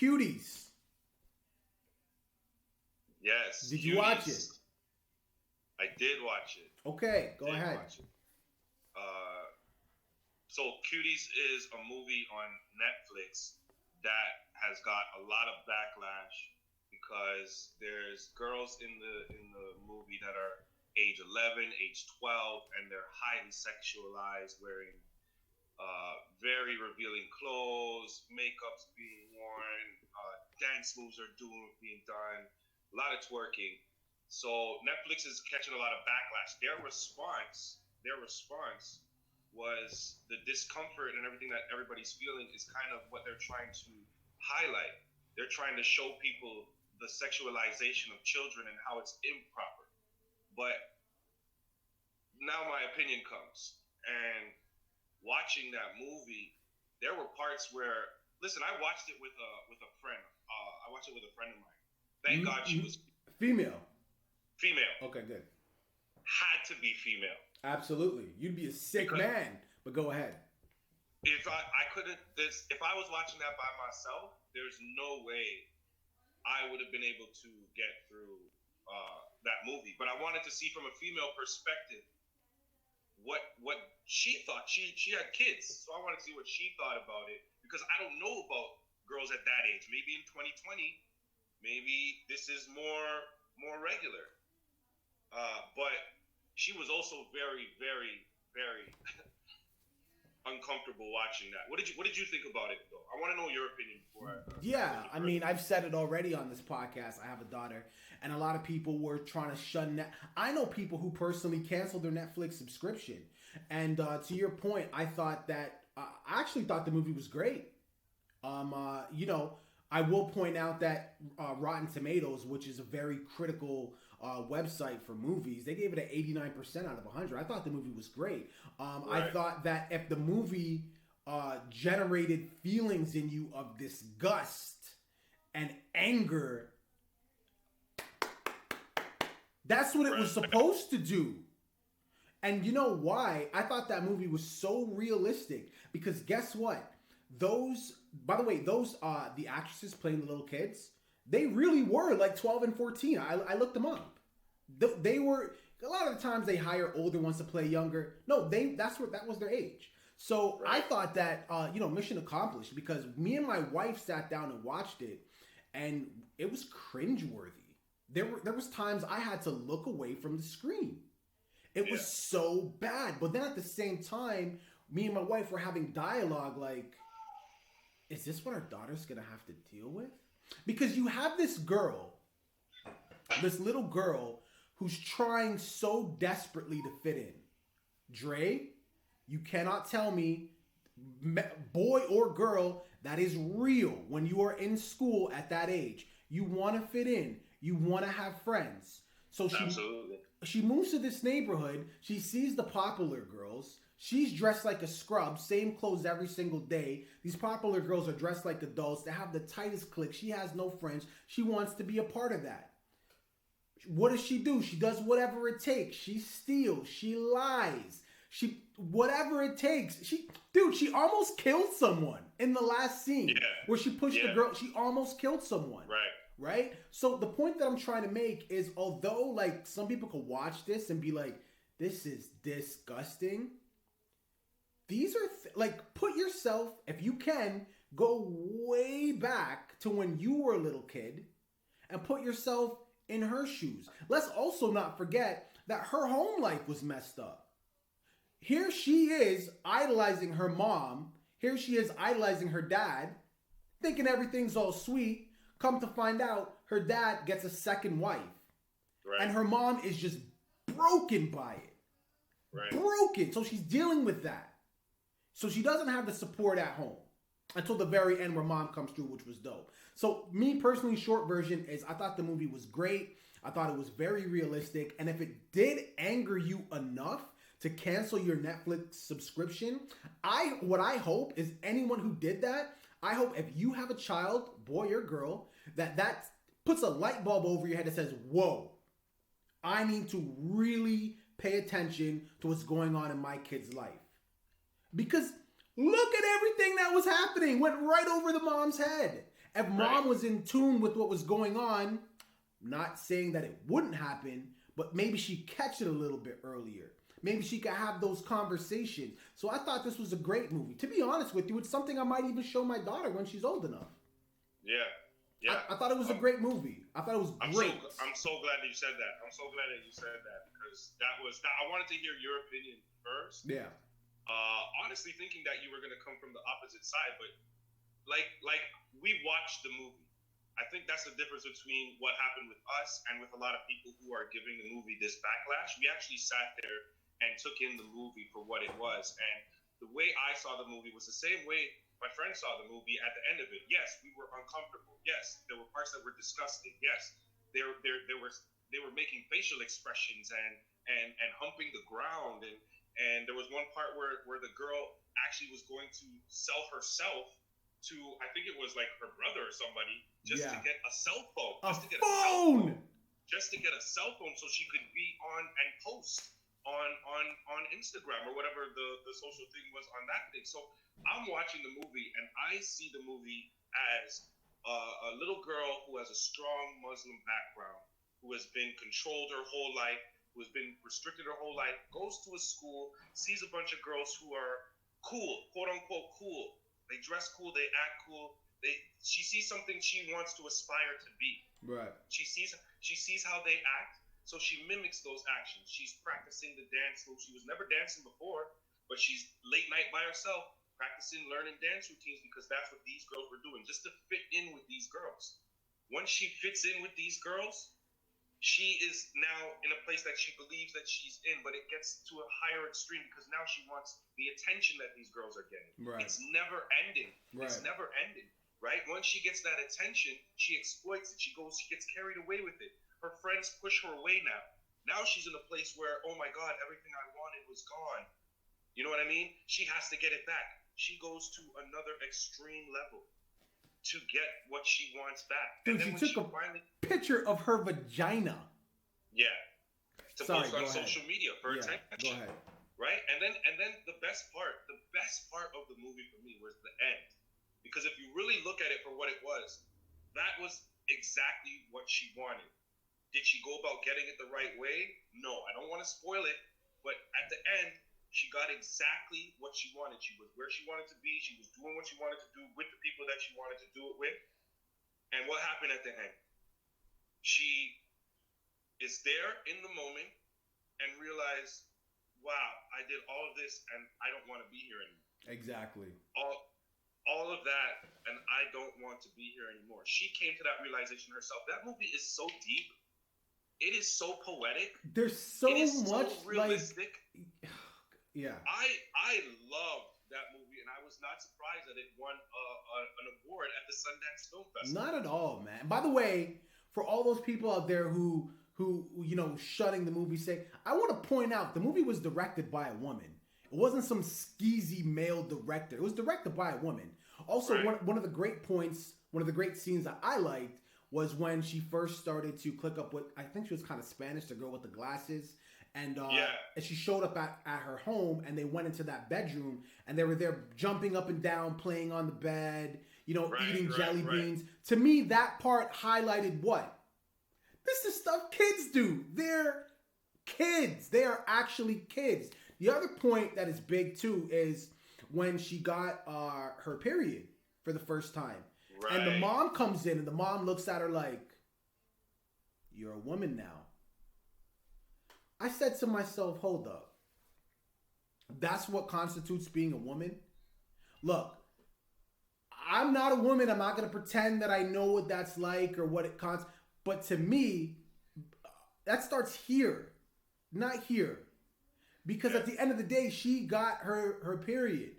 Cuties. Yes, Did you watch it? Cuties. I did watch it. Okay, go Did ahead. watch it. Uh, so Cuties is a movie on Netflix that has got a lot of backlash because there's girls in the movie that are age 11, age 12, and they're highly sexualized, wearing very revealing clothes, makeup's being worn, dance moves are being done, a lot of twerking. So Netflix is catching a lot of backlash. Their response was the discomfort and everything that everybody's feeling is kind of what they're trying to highlight. They're trying to show people the sexualization of children and how it's improper. But now my opinion comes, and watching that movie, there were parts where, listen, I watched it with a friend. I watched it with a friend of mine. Thank God she was female. Female. Okay, good. Had to be female. Absolutely. You'd be a sick man, but go ahead. If I couldn't if I was watching that by myself, there's no way I would have been able to get through that movie. But I wanted to see from a female perspective what she thought. She had kids, so I wanted to see what she thought about it, because I don't know about girls at that age. Maybe in 2020, maybe this is more regular. But she was also very, very, very uncomfortable watching that. What did you think about it though? I want to know your opinion before. Yeah, I mean, I've said it already on this podcast. I have a daughter, and a lot of people were trying to shun that. I know people who personally canceled their Netflix subscription, and to your point, I thought that I actually thought the movie was great. You know, I will point out that Rotten Tomatoes, which is a very critical website for movies, they gave it an 89% out of 100. I thought the movie was great. Right. I thought that if the movie generated feelings in you of disgust and anger, that's what it was supposed to do. And you know why? I thought that movie was so realistic, because guess what? By the way, the actresses playing the little kids, they really were like 12 and 14. I looked them up. They were, a lot of the times they hire older ones to play younger. No, that was their age. So I thought that, mission accomplished, because me and my wife sat down and watched it, and it was cringeworthy. There was times I had to look away from the screen. It was so bad. But then at the same time, me and my wife were having dialogue like, is this what our daughter's going to have to deal with? Because you have this little girl who's trying so desperately to fit in. Dre, you cannot tell me, boy or girl, that is real. When you are in school at that age, you want to fit in. You want to have friends. So she moves to this neighborhood. She sees the popular girls. She's dressed like a scrub, same clothes every single day. These popular girls are dressed like adults. They have the tightest clique. She has no friends. She wants to be a part of that. What does she do? She does whatever it takes. She steals. She lies. Whatever it takes. She almost killed someone in the last scene where she pushed the girl. She almost killed someone. Right? So the point that I'm trying to make is, although like some people could watch this and be like, this is disgusting. These are put yourself, if you can, go way back to when you were a little kid and put yourself in her shoes. Let's also not forget that her home life was messed up. Here she is idolizing her mom. Here she is idolizing her dad, thinking everything's all sweet. Come to find out, her dad gets a second wife. And her mom is just broken by it. Broken. So she's dealing with that. So she doesn't have the support at home until the very end where mom comes through, which was dope. So me personally, short version is I thought the movie was great. I thought it was very realistic. And if it did anger you enough to cancel your Netflix subscription, what I hope is anyone who did that, I hope if you have a child, boy or girl, that puts a light bulb over your head that says, whoa, I need to really pay attention to what's going on in my kid's life. Because look at everything that was happening. Went right over the mom's head. If Right. mom was in tune with what was going on, not saying that it wouldn't happen, but maybe she'd catch it a little bit earlier. Maybe she could have those conversations. So I thought this was a great movie. To be honest with you, it's something I might even show my daughter when she's old enough. Yeah. Yeah. I thought it was a great movie. I thought it was great. I'm so glad that you said that. I'm so glad that you said that because that was that. I wanted to hear your opinion first. Yeah. Honestly, thinking that you were gonna come from the opposite side, but like we watched the movie. I think that's the difference between what happened with us and with a lot of people who are giving the movie this backlash. We actually sat there and took in the movie for what it was, and the way I saw the movie was the same way my friend saw the movie. At the end of it, yes, we were uncomfortable. Yes, there were parts that were disgusting. Yes, they were making facial expressions and humping the ground, and there was one part where the girl actually was going to sell herself to, I think it was like her brother or somebody, just to get a cell phone. Just to get a cell phone. Just to get a cell phone so she could be on and post on Instagram or whatever the social thing was on that thing. So I'm watching the movie and I see the movie as a little girl who has a strong Muslim background, who has been controlled her whole life, who has been restricted her whole life, goes to a school, sees a bunch of girls who are cool, quote unquote cool. They dress cool, they act cool. She sees something she wants to aspire to be. Right. She sees how they act, so she mimics those actions. She's practicing the dance move. She was never dancing before, but she's late night by herself, practicing learning dance routines because that's what these girls were doing, just to fit in with these girls. Once she fits in with these girls, she is now in a place that she believes that she's in, but it gets to a higher extreme because now she wants the attention that these girls are getting. Right. It's never ending. Right. It's never ending, right? Once she gets that attention, she exploits it. She gets carried away with it. Her friends push her away now. Now she's in a place where, oh my God, everything I wanted was gone. You know what I mean? She has to get it back. She goes to another extreme level to get what she wants back. Dude, and then she took a picture of her vagina. Yeah. To post on social media for attention. Go ahead. Right? And then the best part of the movie for me was the end. Because if you really look at it for what it was, that was exactly what she wanted. Did she go about getting it the right way? No, I don't want to spoil it, but at the end, she got exactly what she wanted. She was where she wanted to be. She was doing what she wanted to do with the people that she wanted to do it with. And what happened at the end? She is there in the moment and realized, wow, I did all of this and I don't want to be here anymore. Exactly. All of that, and I don't want to be here anymore. She came to that realization herself. That movie is so deep. It is so poetic. There's so much so realistic. Yeah. I loved that movie, and I was not surprised that it won an award at the Sundance Film Festival. Not at all, man. By the way, for all those people out there who shutting the movie, say, I want to point out the movie was directed by a woman. It wasn't some skeezy male director. It was directed by a woman. Also, right. one of the great points, one of the great scenes that I liked was when she first started to click up with, I think she was kind of Spanish, the girl with the glasses. And she showed up at her home, and they went into that bedroom, and they were there jumping up and down, playing on the bed, eating jelly beans. To me, that part highlighted what? This is stuff kids do. They're kids. They are actually kids. The other point that is big, too, is when she got her period for the first time. Right. And the mom comes in, and the mom looks at her like, you're a woman now. I said to myself, hold up. That's what constitutes being a woman? Look, I'm not a woman. I'm not going to pretend that I know what that's like or what it constitutes. But to me, that starts here, not here. Because at the end of the day, she got her period.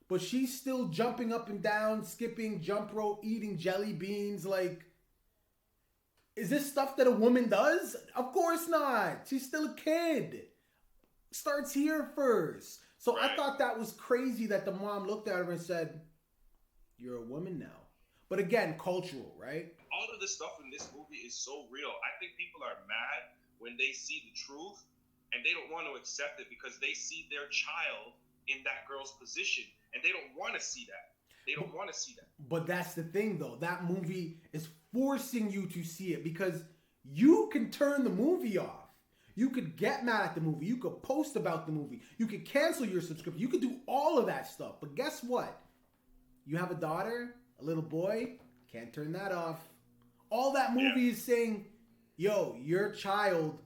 But she's still jumping up and down, skipping, jump rope, eating jelly beans, like... Is this stuff that a woman does? Of course not. She's still a kid. Starts here first. So right. I thought that was crazy that the mom looked at her and said, you're a woman now. But again, cultural, right? All of the stuff in this movie is so real. I think people are mad when they see the truth and they don't want to accept it because they see their child in that girl's position and they don't want to see that. They don't want to see that. But that's the thing, though. That movie is forcing you to see it because you can turn the movie off. You could get mad at the movie. You could post about the movie. You could cancel your subscription. You could do all of that stuff. But guess what? You have a daughter, a little boy, can't turn that off. All that movie is saying, yo, your child,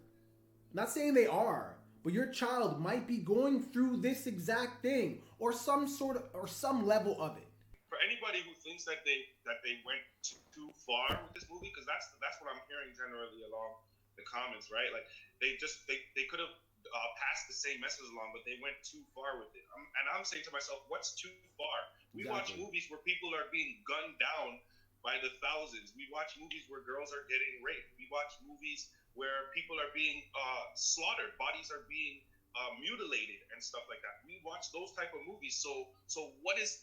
not saying they are, but your child might be going through this exact thing or some level of it. For anybody who thinks that they went too far with this movie, because that's what I'm hearing generally along the comments, right? Like they could have passed the same message along, but they went too far with it. And I'm saying to myself, what's too far? We watch movies where people are being gunned down by the thousands. We watch movies where girls are getting raped. We watch movies where people are being slaughtered, bodies are being mutilated and stuff like that. We watch those type of movies. So what is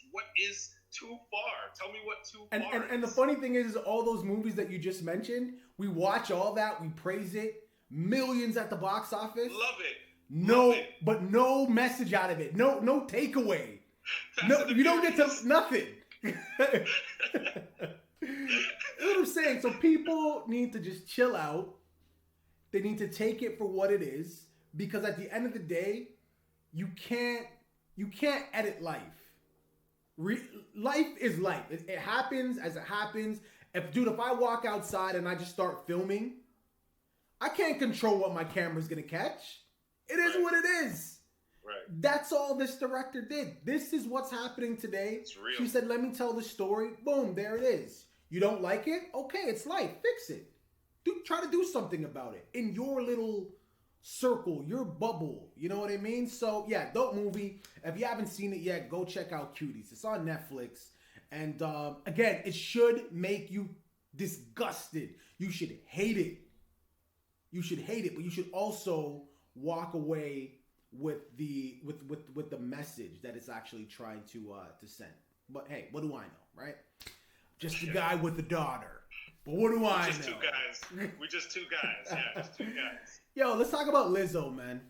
too far? Tell me what too far is. And the funny thing is all those movies that you just mentioned, we watch all that, we praise it, millions at the box office. Love it. No, but no message out of it. No takeaway. No, you don't get to nothing. That's what I'm saying. So people need to just chill out. They need to take it for what it is, because at the end of the day, you can't edit life. Life is life. It happens as it happens. If I walk outside and I just start filming, I can't control what my camera's gonna catch. It is what it is. Right. That's all this director did. This is what's happening today. It's real. She said, let me tell the story. Boom, there it is. You don't like it? Okay, it's life. Fix it. Try to do something about it in your little circle, your bubble. You know what I mean? So, yeah, dope movie. If you haven't seen it yet, go check out Cuties. It's on Netflix. And, again, it should make you disgusted. You should hate it. You should hate it, but you should also walk away with the message that it's actually trying to send. But hey, what do I know, right? Just a guy with a daughter. But what do I know? Just two guys. We're just two guys. Yeah, just two guys. Yo, let's talk about Lizzo, man.